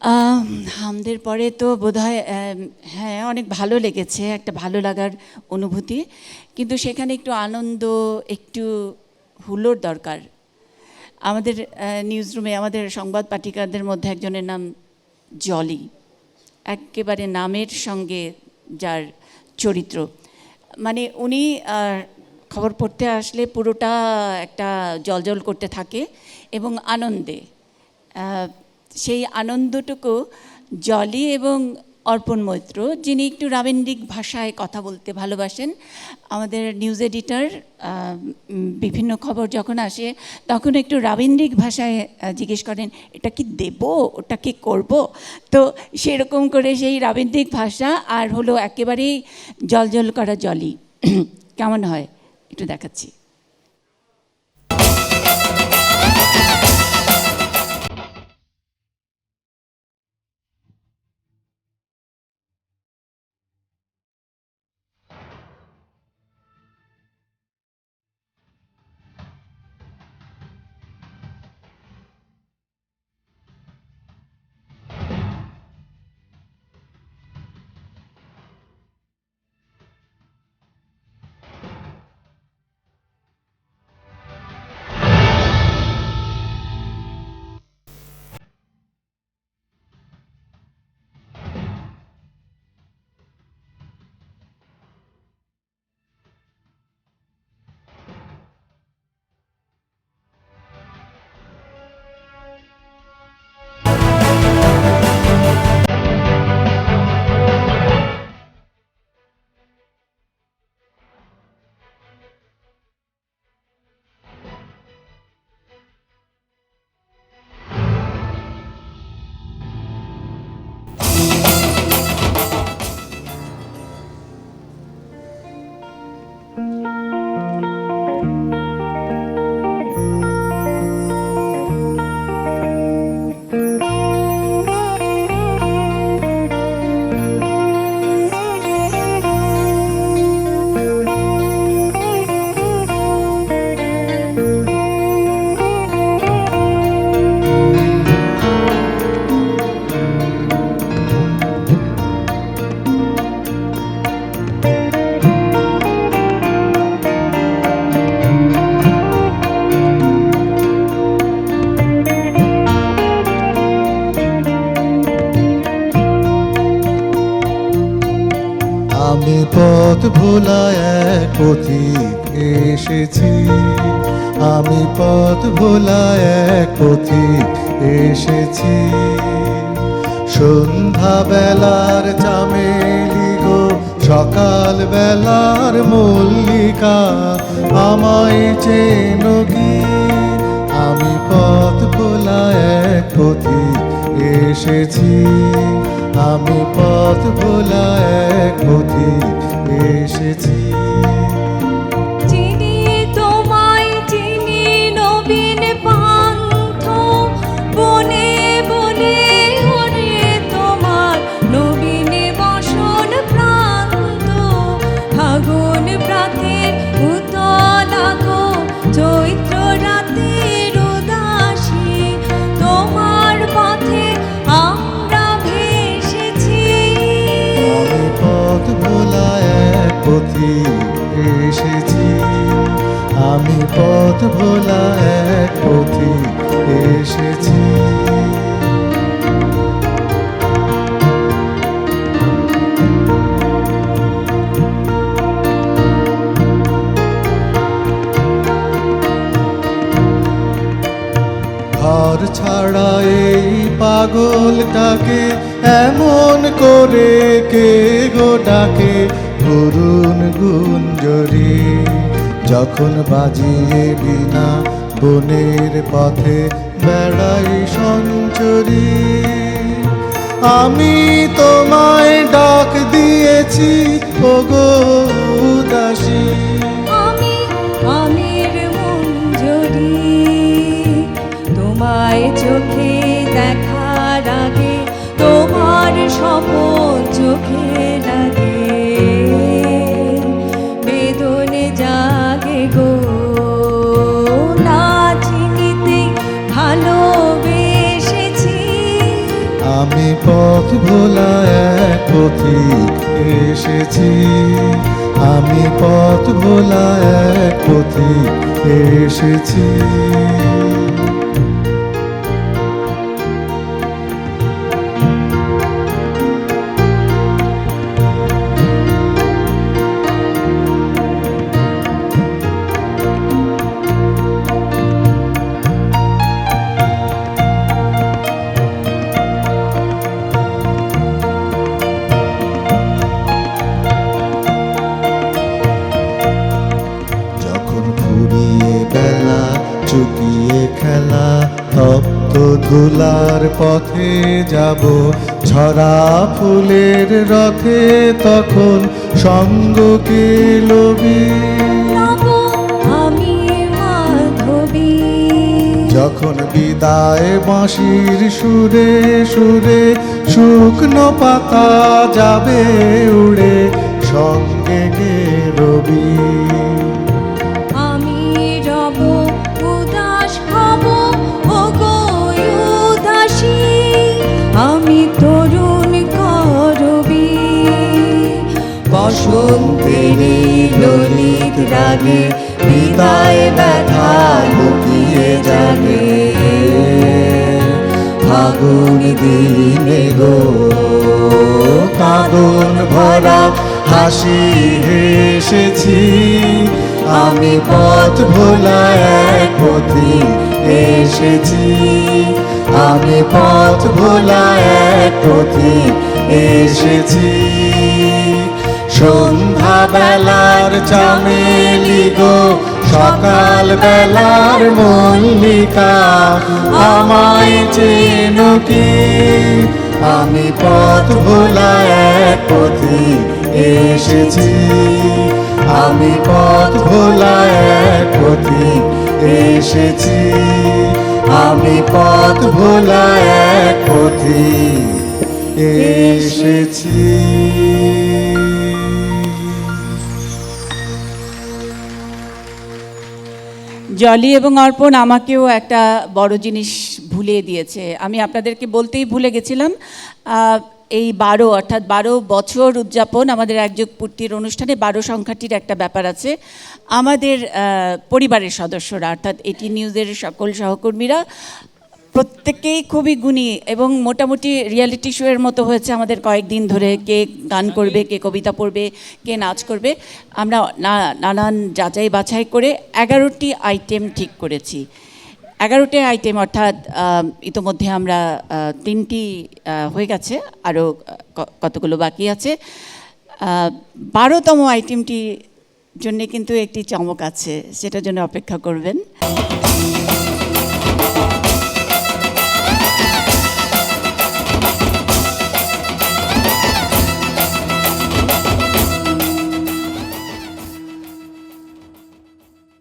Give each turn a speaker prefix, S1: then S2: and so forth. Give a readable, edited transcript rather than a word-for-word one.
S1: হামদের পরে তো বোধহয় হ্যাঁ অনেক ভালো লেগেছে, একটা ভালো লাগার অনুভূতি, কিন্তু সেখানে একটু আনন্দ, একটু হুলোর দরকার। আমাদের নিউজ রুমে আমাদের সংবাদ পাঠিকাদের মধ্যে একজনের নাম জলি, একেবারে নামের সঙ্গে যার চরিত্র, মানে উনি খবর পড়তে আসলে পুরোটা একটা জলজল করতে থাকে এবং আনন্দে, সেই আনন্দটুকু জলি এবং অর্পণ মৈত্র, যিনি একটু রাবীন্দ্রিক ভাষায় কথা বলতে ভালোবাসেন, আমাদের নিউজ এডিটর বিভিন্ন খবর যখন আসে তখন একটু রাবীন্দ্রিক ভাষায় জিজ্ঞেস করেন এটা কি দেব, ওটা কি করব, তো সেরকম করে সেই রাবীন্দ্রিক ভাষা আর হলো একেবারেই জলজল করা জলি কেমন হয় একটু দেখাচ্ছি।
S2: আমি পথ ভোলা এক পথিক এসেছি, আমি পথ ভোলা এক পথিক এসেছি। সন্ধ্যা বেলার চামেলি গো, সকাল বেলার মল্লিকা, আমায় চেনো কি? আমি পথ ভোলা এক পথিক এসেছি, আমি পথ ভোলা এক পথিক এসেছি।
S3: চিনি তোমায় চিনি নবীন পান্থ, বনে বনে হরে তোমার নবীন বসন প্রান্ত। ফাগুন প্রাতের উতল আগো, চৈত্র রাতের উদাসী, তোমার পথে আমরা ভেসেছি।
S2: আমি পথ ভোলা এক পথিক এসেছি, আমি পথ ভোলা এক পথিক এসেছি। ঘর ছাড়া এই পাগলটাকে এমন করে কে গো ডাকে? করুণ গুঞ্জরি যখন বাজিয়ে বিনা, বনের পথে বেড়াই সঞ্চরি। আমি তোমায় ডাক দিয়েছি ওগো উদাসী,
S3: আমি আমির মঞ্জরি, তোমায় চোখে দেখার আগে তোমার স্বপন চোখে লাগে। বেদনে জাগে গো, না চিনিতে ভালোবেসেছি।
S2: আমি পথ ভোলা এক পথিক এসেছি, আমি পথ ভোলা এক পথিক এসেছি। যখন ফুরিয়ে বেলা চুকিয়ে খেলা, তপ্ত ধুলার পথে যাব ঝরা ফুলের রথে, তখন সঙ্গ কে লবি।
S3: রব আমি মাধবী,
S2: যখন বিদায় বাঁশির সুরে সুরে শুকনো পাতা যাবে উড়ে, সঙ্গে গে রবি।
S3: আমি রব উদাস হব ওগো উদাসী, আমি তরুণ করবি। বসন্তেরই ললিত রাগে বিদায় ব্যথা লুকিয়ে জাগে,
S2: ফাগুন দিনে গো কাঁদন ভরা হাসি হেসেছি, আমি পথ ভোলা এক পথিক এসেছি, আমি পথ ভোলা এক পথিক এসেছি। সন্ধ্যা বেলার চামেলি গো সকাল বেলার মল্লিকা, আমায় চেনো কি? আমি পথ ভোলা এক পথিক এসেছি, আমি পথ ভোলা এক পথিক এসেছি, আমি পথ ভোলা এক পথিক এসেছি।
S1: জলি এবং অর্পণ আমাকেও একটা বড় জিনিস ভুলিয়ে দিয়েছে। আমি আপনাদেরকে বলতেই ভুলে গেছিলাম, এই 12 অর্থাৎ 12 বছর উদযাপন আমাদের একযোগ পূর্তির অনুষ্ঠানে 12 সংখ্যাটির একটা ব্যাপার আছে। আমাদের পরিবারের সদস্যরা অর্থাৎ এটি নিউজের সকল সহকর্মীরা প্রত্যেকেই খুবই গুণী এবং মোটামুটি রিয়েলিটি শো এর মতো হয়েছে আমাদের কয়েকদিন ধরে। কে গান করবে, কে কবিতা পড়বে, কে নাচ করবে, আমরা নানান যাচাই বাছাই করে 11টি আইটেম ঠিক করেছি। 11টি আইটেম অর্থাৎ ইতোমধ্যে আমরা 3টি হয়ে গেছে, আরও কতগুলো বাকি আছে। 12তম আইটেমটির জন্যে কিন্তু একটি চমক আছে, সেটার জন্য অপেক্ষা করবেন।